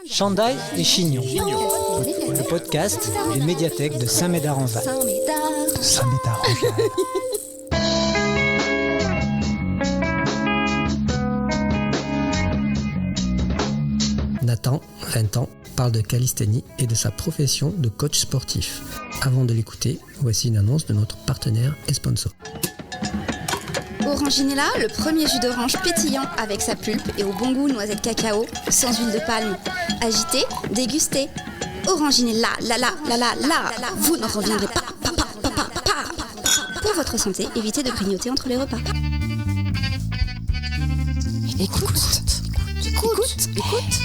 Chandail et Chignon, le podcast d'une médiathèque de Saint-Médard-en-Val. Nathan, 20 ans, parle de calisthénie et de sa profession de coach sportif. Avant de l'écouter, voici une annonce de notre partenaire et sponsor. Oranginella, le premier jus d'orange pétillant avec sa pulpe et au bon goût noisette cacao, sans huile de palme. Agitez, dégustez. Oranginella, vous n'en reviendrez pas. Pour votre santé, évitez de grignoter entre les repas.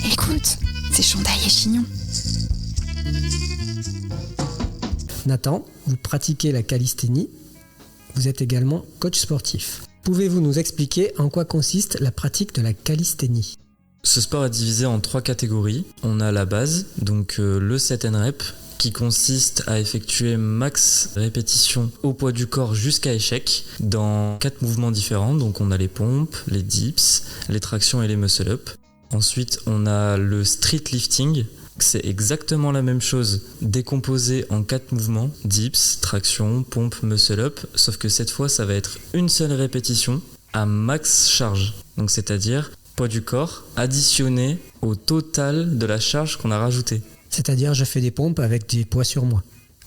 Écoute, c'est Chandail et Chignon. Nathan, vous pratiquez la calisthénie. Vous êtes également coach sportif. Pouvez-vous nous expliquer en quoi consiste la pratique de la calisthénie ? Ce sport est divisé en 3 catégories. On a la base, donc le set and rep, qui consiste à effectuer max répétitions au poids du corps jusqu'à échec dans 4 mouvements différents. Donc on a les pompes, les dips, les tractions et les muscle-up. Ensuite on a le street lifting. C'est exactement la même chose, décomposé en 4 mouvements, dips, traction, pompe, muscle-up, sauf que cette fois ça va être une seule répétition à max charge. Donc c'est-à-dire poids du corps additionné au total de la charge qu'on a rajoutée. C'est-à-dire je fais des pompes avec des poids sur moi.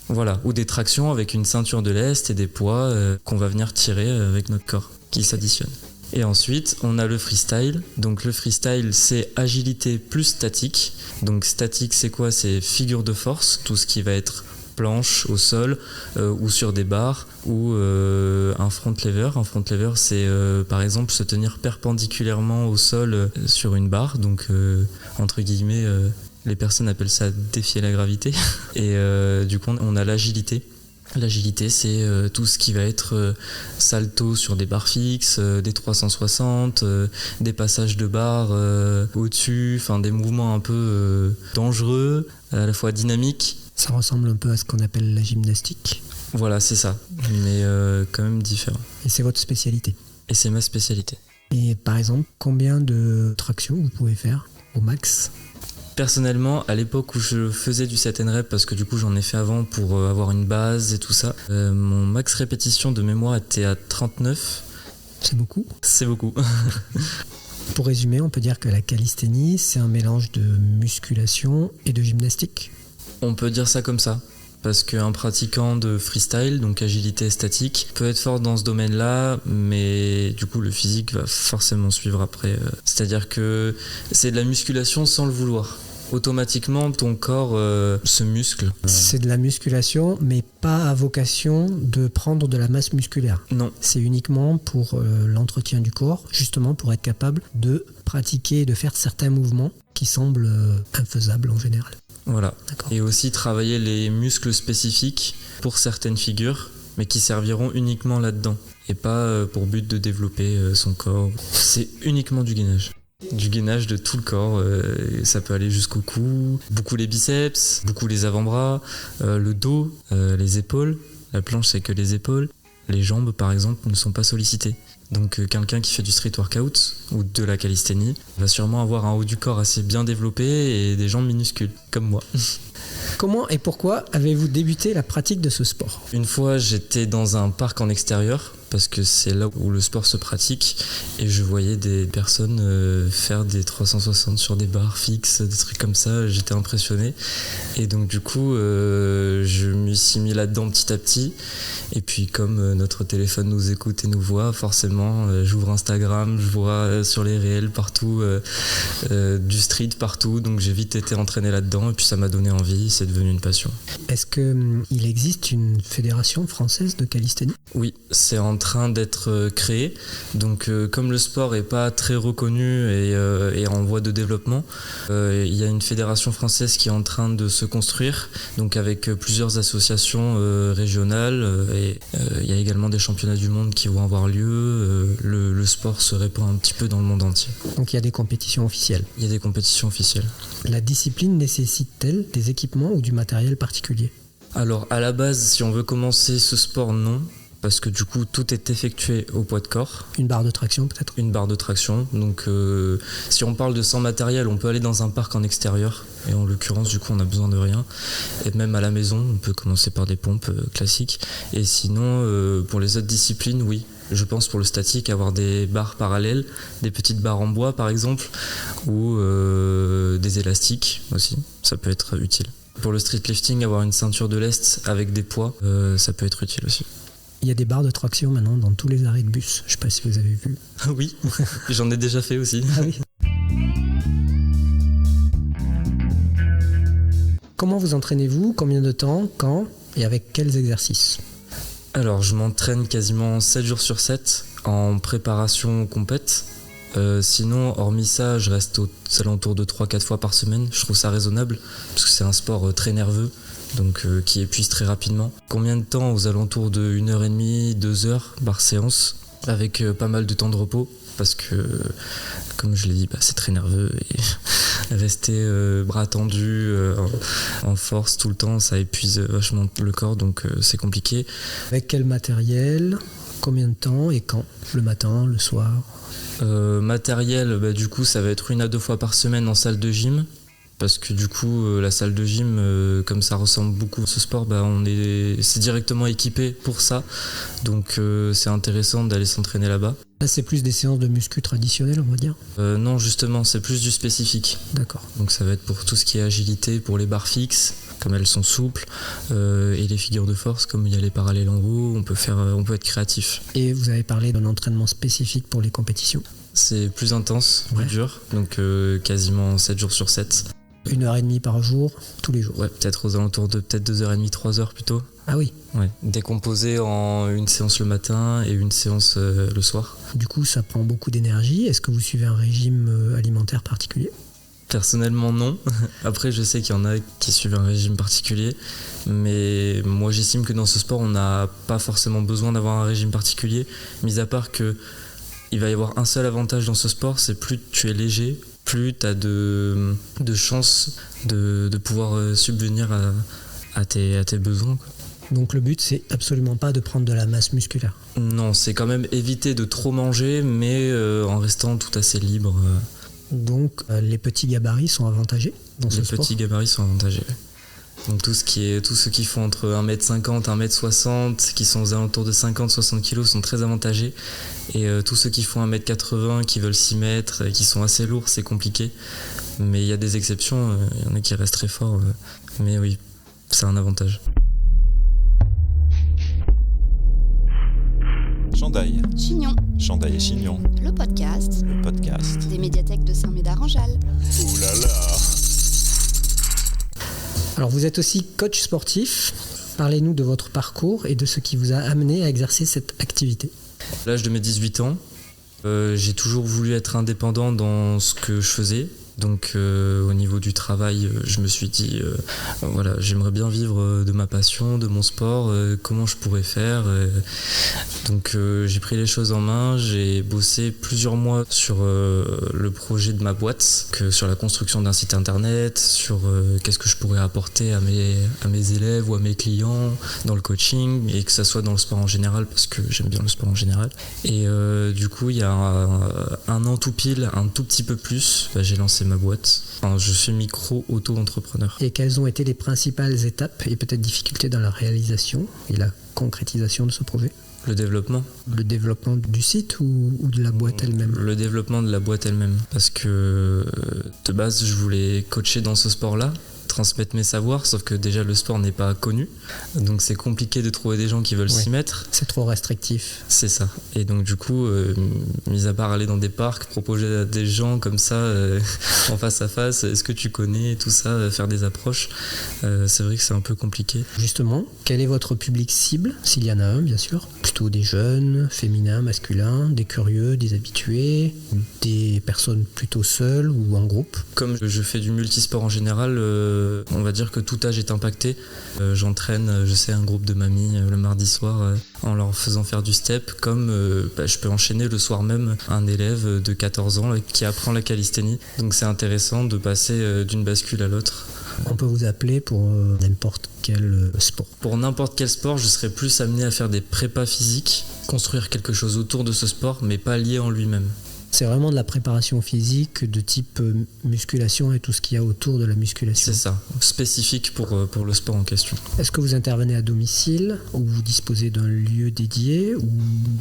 Voilà, ou des tractions avec une ceinture de lest et des poids qu'on va venir tirer avec notre corps, qui s'additionnent. Et ensuite, on a le freestyle. Donc le freestyle, c'est agilité plus statique. Donc statique, c'est quoi ? C'est figure de force, tout ce qui va être planche au sol ou sur des barres ou un front lever. Un front lever, c'est par exemple se tenir perpendiculairement au sol sur une barre. Donc entre guillemets, les personnes appellent ça défier la gravité. Et du coup, on a l'agilité. L'agilité, c'est tout ce qui va être salto sur des barres fixes, des 360, des passages de barres au-dessus, enfin des mouvements un peu dangereux, à la fois dynamiques. Ça ressemble un peu à ce qu'on appelle la gymnastique. Voilà, c'est ça, mais quand même différent. Et c'est votre spécialité. Et c'est ma spécialité. Et par exemple, combien de tractions vous pouvez faire au max ? Personnellement, à l'époque où je faisais du set and rep, parce que du coup j'en ai fait avant pour avoir une base et tout ça, mon max répétition de mémoire était à 39. C'est beaucoup ? C'est beaucoup. Pour résumer, on peut dire que la calisthénie, c'est un mélange de musculation et de gymnastique ? On peut dire ça comme ça. Parce qu'un pratiquant de freestyle, donc agilité statique, peut être fort dans ce domaine-là, mais du coup le physique va forcément suivre après. C'est-à-dire que c'est de la musculation sans le vouloir. Automatiquement, ton corps se muscle. C'est de la musculation, mais pas à vocation de prendre de la masse musculaire. Non. C'est uniquement pour l'entretien du corps, justement pour être capable de pratiquer et de faire certains mouvements qui semblent infaisables en général. Voilà. D'accord. Et aussi travailler les muscles spécifiques pour certaines figures, mais qui serviront uniquement là-dedans. Et pas pour but de développer son corps. C'est uniquement du gainage. Du gainage de tout le corps, ça peut aller jusqu'au cou, beaucoup les biceps, beaucoup les avant-bras, le dos, les épaules. La planche, c'est que les épaules. Les jambes, par exemple, ne sont pas sollicitées. Donc quelqu'un qui fait du street workout ou de la calisthénie va sûrement avoir un haut du corps assez bien développé et des jambes minuscules, comme moi. Comment et pourquoi avez-vous débuté la pratique de ce sport ? Une fois, j'étais dans un parc en extérieur, parce que c'est là où le sport se pratique, et je voyais des personnes faire des 360 sur des barres fixes, des trucs comme ça, j'étais impressionné. Et donc du coup, je me suis mis là-dedans petit à petit, et puis comme notre téléphone nous écoute et nous voit, forcément, j'ouvre Instagram, je vois sur les réels partout, du street partout, donc j'ai vite été entraîné là-dedans, et puis ça m'a donné envie, c'est devenu une passion. Est-ce qu'il existe une fédération française de calisthénie ? Oui, c'est en train d'être créé. Donc comme le sport n'est pas très reconnu et en voie de développement, il y a une fédération française qui est en train de se construire, donc avec plusieurs associations régionales, et il y a également des championnats du monde qui vont avoir lieu. Le sport se répand un petit peu dans le monde entier. Donc il y a des compétitions officielles. Il y a des compétitions officielles. La discipline nécessite-t-elle des équipements ou du matériel particulier ? Alors à la base, si on veut commencer ce sport, non. parce que du coup tout est effectué au poids de corps. Une barre de traction peut-être ? Une barre de traction, donc si on parle de sans matériel, on peut aller dans un parc en extérieur, et en l'occurrence du coup on n'a besoin de rien, et même à la maison on peut commencer par des pompes classiques, et sinon pour les autres disciplines, oui, je pense pour le statique avoir des barres parallèles, des petites barres en bois par exemple, ou des élastiques aussi, ça peut être utile. Pour le streetlifting, avoir une ceinture de lest avec des poids, ça peut être utile aussi. Il y a des barres de traction maintenant dans tous les arrêts de bus. Je ne sais pas si vous avez vu. Ah oui, j'en ai déjà fait aussi. Ah oui. Comment vous entraînez-vous ? Combien de temps ? Quand ? Et avec quels exercices ? Alors, je m'entraîne quasiment 7 jours sur 7 en préparation compète. Sinon, hormis ça, je reste aux alentours de 3-4 fois par semaine. Je trouve ça raisonnable, parce que c'est un sport très nerveux, donc qui épuise très rapidement. Combien de temps ? Aux alentours de 1h30, 2 heures par séance, avec pas mal de temps de repos, parce que, comme je l'ai dit, c'est très nerveux, et rester bras tendus, en force tout le temps, ça épuise vachement le corps, donc c'est compliqué. Avec quel matériel ? Combien de temps et quand ? Le matin, le soir ? Matériel, du coup ça va être 1 à 2 fois par semaine en salle de gym, parce que du coup la salle de gym, comme ça ressemble beaucoup à ce sport, c'est directement équipé pour ça, donc c'est intéressant d'aller s'entraîner là-bas. Là c'est plus des séances de muscu traditionnelles, on va dire ? Non, justement c'est plus du spécifique. D'accord. Donc ça va être pour tout ce qui est agilité, pour les barres fixes comme elles sont souples, et les figures de force, comme il y a les parallèles en haut, on peut être créatif. Et vous avez parlé d'un entraînement spécifique pour les compétitions ? C'est plus intense, plus dur, donc quasiment 7 jours sur 7. 1h30 par jour, tous les jours ? Ouais, peut-être aux alentours de 2h30, 3h plutôt. Ah oui ? Ouais, décomposé en une séance le matin et une séance le soir. Du coup, ça prend beaucoup d'énergie. Est-ce que vous suivez un régime alimentaire particulier ? Personnellement, non. Après, je sais qu'il y en a qui suivent un régime particulier, mais moi, j'estime que dans ce sport, on n'a pas forcément besoin d'avoir un régime particulier, mis à part que il va y avoir un seul avantage dans ce sport, c'est plus tu es léger, plus tu as de chances de pouvoir subvenir à tes besoins, quoi. Donc le but, c'est absolument pas de prendre de la masse musculaire. Non, c'est quand même éviter de trop manger, mais en restant tout assez libre. Donc les petits gabarits sont avantagés dans ce sport ? Les petits gabarits sont avantagés. Donc tous ceux qui font entre 1m50 et 1m60, qui sont aux alentours de 50-60 kg sont très avantagés. Et tous ceux qui font 1m80, qui veulent s'y mettre, qui sont assez lourds, c'est compliqué. Mais il y a des exceptions, il y en a qui restent très forts. Mais oui, c'est un avantage. Chandail. Chignon, Chandail et Chignon. le podcast Le podcast. des médiathèques de Saint-Médard-en-Jalles. Ouh là là. Alors vous êtes aussi coach sportif. Parlez-nous de votre parcours et de ce qui vous a amené à exercer cette activité. À l'âge de mes 18 ans, j'ai toujours voulu être indépendant dans ce que je faisais. Donc au niveau du travail, je me suis dit, voilà, j'aimerais bien vivre de ma passion, de mon sport, comment je pourrais faire. Donc j'ai pris les choses en main, j'ai bossé plusieurs mois sur le projet de ma boîte, sur la construction d'un site internet, sur qu'est-ce que je pourrais apporter à mes élèves ou à mes clients dans le coaching, et que ça soit dans le sport en général, parce que j'aime bien le sport en général. Et du coup, il y a un an tout pile, un tout petit peu plus, j'ai lancé ma boîte. Enfin, je suis micro-auto-entrepreneur. Et quelles ont été les principales étapes et peut-être difficultés dans la réalisation et la concrétisation de ce projet ? Le développement. Le développement du site ou de la boîte elle-même ? Le développement de la boîte elle-même. Parce que de base, je voulais coacher dans ce sport-là, transmettre mes savoirs, sauf que déjà le sport n'est pas connu, donc c'est compliqué de trouver des gens qui veulent s'y mettre. C'est trop restrictif. C'est ça. Et donc du coup, mis à part aller dans des parcs, proposer à des gens comme ça, en face à face, est-ce que tu connais, tout ça, faire des approches, c'est vrai que c'est un peu compliqué. Justement, quel est votre public cible, s'il y en a un bien sûr ? Plutôt des jeunes, féminins, masculins, des curieux, des habitués, des personnes plutôt seules ou en groupe ? Comme je fais du multisport en général, on va dire que tout âge est impacté. J'entraîne, un groupe de mamies le mardi soir en leur faisant faire du step, comme je peux enchaîner le soir même un élève de 14 ans qui apprend la calisthénie. Donc c'est intéressant de passer d'une bascule à l'autre. On peut vous appeler pour n'importe quel sport. Pour n'importe quel sport, je serais plus amené à faire des prépas physiques, construire quelque chose autour de ce sport, mais pas lié en lui-même. C'est vraiment de la préparation physique de type musculation et tout ce qu'il y a autour de la musculation. C'est ça, spécifique pour le sport en question. Est-ce que vous intervenez à domicile ou vous disposez d'un lieu dédié ou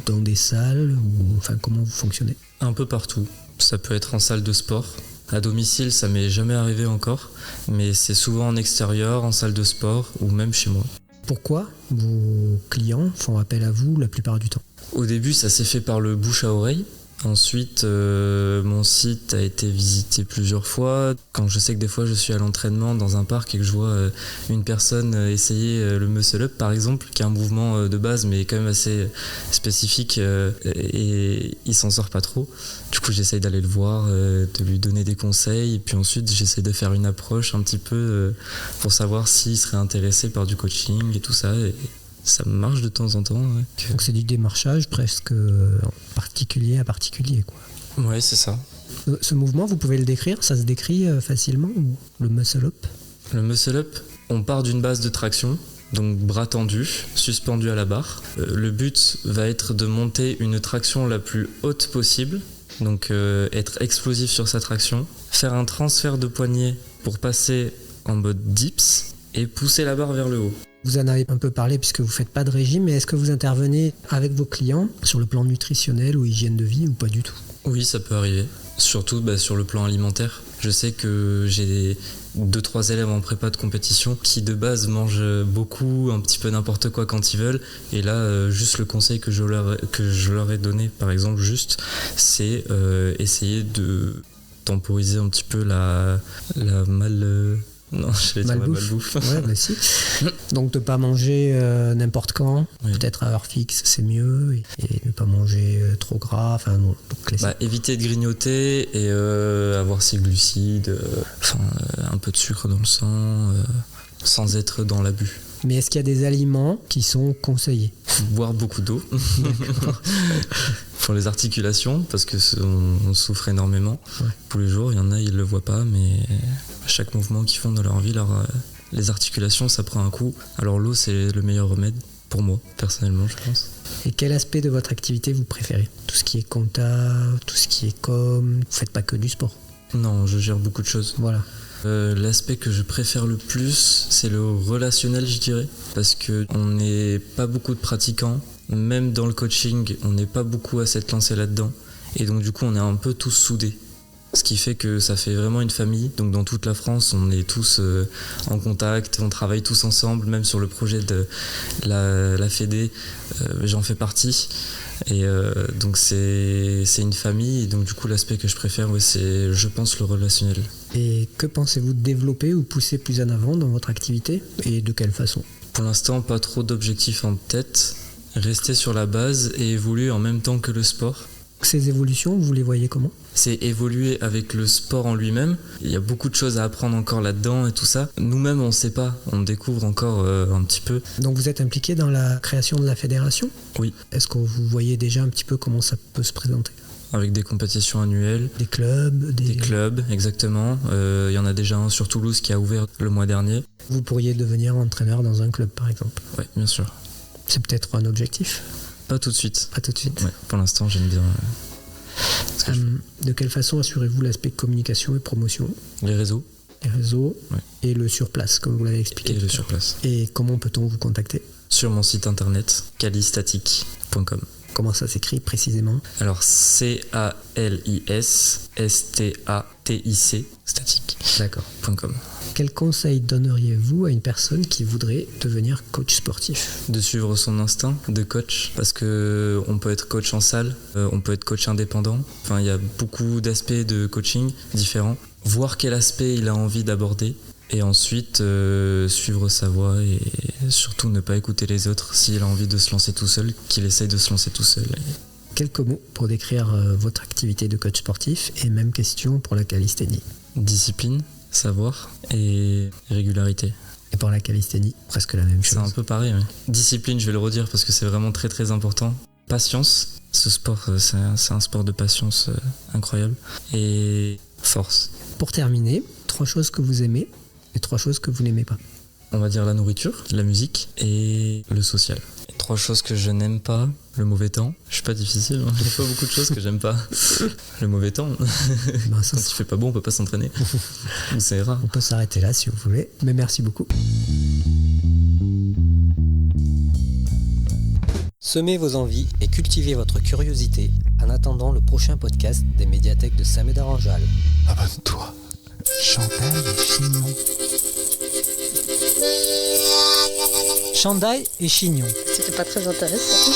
dans des salles ou enfin comment vous fonctionnez? Un peu partout. Ça peut être en salle de sport. À domicile, ça m'est jamais arrivé encore, mais c'est souvent en extérieur, en salle de sport ou même chez moi. Pourquoi vos clients font appel à vous la plupart du temps? Au début, ça s'est fait par le bouche à oreille. Ensuite, mon site a été visité plusieurs fois. Quand je sais que des fois je suis à l'entraînement dans un parc et que je vois une personne essayer le muscle up par exemple, qui est un mouvement de base mais quand même assez spécifique et il s'en sort pas trop. Du coup, j'essaye d'aller le voir, de lui donner des conseils et puis ensuite j'essaie de faire une approche un petit peu pour savoir s'il serait intéressé par du coaching et tout ça. Et ça marche de temps en temps. Ouais. Donc c'est du démarchage presque particulier à particulier, quoi. Ouais, c'est ça. Ce mouvement, vous pouvez le décrire? Ça se décrit facilement, ou le muscle up? Le muscle up, on part d'une base de traction, donc bras tendus, suspendu à la barre. Le but va être de monter une traction la plus haute possible, donc être explosif sur sa traction, faire un transfert de poignet pour passer en mode dips et pousser la barre vers le haut. Vous en avez un peu parlé puisque vous ne faites pas de régime, mais est-ce que vous intervenez avec vos clients sur le plan nutritionnel ou hygiène de vie ou pas du tout? Oui, ça peut arriver, surtout sur le plan alimentaire. Je sais que j'ai 2-3 élèves en prépa de compétition qui de base mangent beaucoup, un petit peu n'importe quoi quand ils veulent. Et là, juste le conseil que je leur ai donné, par exemple, c'est essayer de temporiser un petit peu la malbouffe. Ouais, bah si. Donc de ne pas manger n'importe quand, oui. Peut-être à heure fixe c'est mieux, et ne pas manger trop gras, enfin non, éviter de grignoter et avoir ses glucides, un peu de sucre dans le sang, sans être dans l'abus. Mais est-ce qu'il y a des aliments qui sont conseillés? Boire beaucoup d'eau. Pour les articulations, parce que on souffre énormément. Ouais. Tous les jours, il y en a, ils ne le voient pas, mais à chaque mouvement qu'ils font dans leur vie, les articulations, ça prend un coup. Alors l'eau, c'est le meilleur remède, pour moi, personnellement, je pense. Et quel aspect de votre activité vous préférez? Tout ce qui est compta, tout ce qui est com, vous faites pas que du sport? Non, je gère beaucoup de choses. Voilà. L'aspect que je préfère le plus, c'est le relationnel, je dirais, parce qu'on n'est pas beaucoup de pratiquants, même dans le coaching, on n'est pas beaucoup à s'être lancé là-dedans, et donc du coup on est un peu tous soudés, ce qui fait que ça fait vraiment une famille. Donc dans toute la France, on est tous en contact, on travaille tous ensemble, même sur le projet de la Fédé, j'en fais partie. Et donc c'est une famille, et donc du coup l'aspect que je préfère, c'est, je pense, le relationnel. Et que pensez-vous de développer ou pousser plus en avant dans votre activité, et de quelle façon? Pour l'instant, pas trop d'objectifs en tête, rester sur la base et évoluer en même temps que le sport. Ces évolutions, vous les voyez comment? C'est évoluer avec le sport en lui-même. Il y a beaucoup de choses à apprendre encore là-dedans et tout ça. Nous-mêmes, on ne sait pas, on découvre encore un petit peu. Donc vous êtes impliqué dans la création de la fédération? Oui. Est-ce que vous voyez déjà un petit peu comment ça peut se présenter? Avec des compétitions annuelles. Des clubs? Des clubs, exactement. Il y en a déjà un sur Toulouse qui a ouvert le mois dernier. Vous pourriez devenir entraîneur dans un club, par exemple? Oui, bien sûr. C'est peut-être un objectif? Pas tout de suite. Pas tout de suite. Ouais, pour l'instant, j'aime bien. De quelle façon assurez-vous l'aspect communication et promotion? Les réseaux. Les réseaux, ouais. Et le surplace, comme vous l'avez expliqué. Et le surplace. Et comment peut-on vous contacter? Sur mon site internet, calistatic.com. Comment ça s'écrit précisément? Alors CALISSTATIC, statique. D'accord. .com. Quel conseil donneriez-vous à une personne qui voudrait devenir coach sportif? De suivre son instinct de coach, parce que on peut être coach en salle, on peut être coach indépendant. Enfin, il y a beaucoup d'aspects de coaching différents. Voir quel aspect il a envie d'aborder, et ensuite suivre sa voie, et surtout ne pas écouter les autres. S'il a envie de se lancer tout seul, qu'il essaye de se lancer tout seul. Quelques mots pour décrire votre activité de coach sportif, et même question pour la calisthénie. Discipline, savoir et régularité. Et pour la calisthénie, presque la même chose. C'est un peu pareil, oui. Discipline, je vais le redire parce que c'est vraiment très très important. Patience, ce sport, c'est un sport de patience incroyable. Et force. Pour terminer, 3 choses que vous aimez et 3 choses que vous n'aimez pas. On va dire la nourriture, la musique et le social. Et 3 choses que je n'aime pas. Le mauvais temps. Je suis pas difficile, hein. Il y a pas beaucoup de choses que j'aime pas. Le mauvais temps. Ben, ça, Quand il fait pas beau, on peut pas s'entraîner. C'est rare. on peut s'arrêter là si vous voulez, mais merci beaucoup. Semez vos envies et cultivez votre curiosité en attendant le prochain podcast des médiathèques de Saint-Médard-en-Jalles. Abonne-toi. Chandail et chignon. Chandail et chignon. C'était pas très intéressant.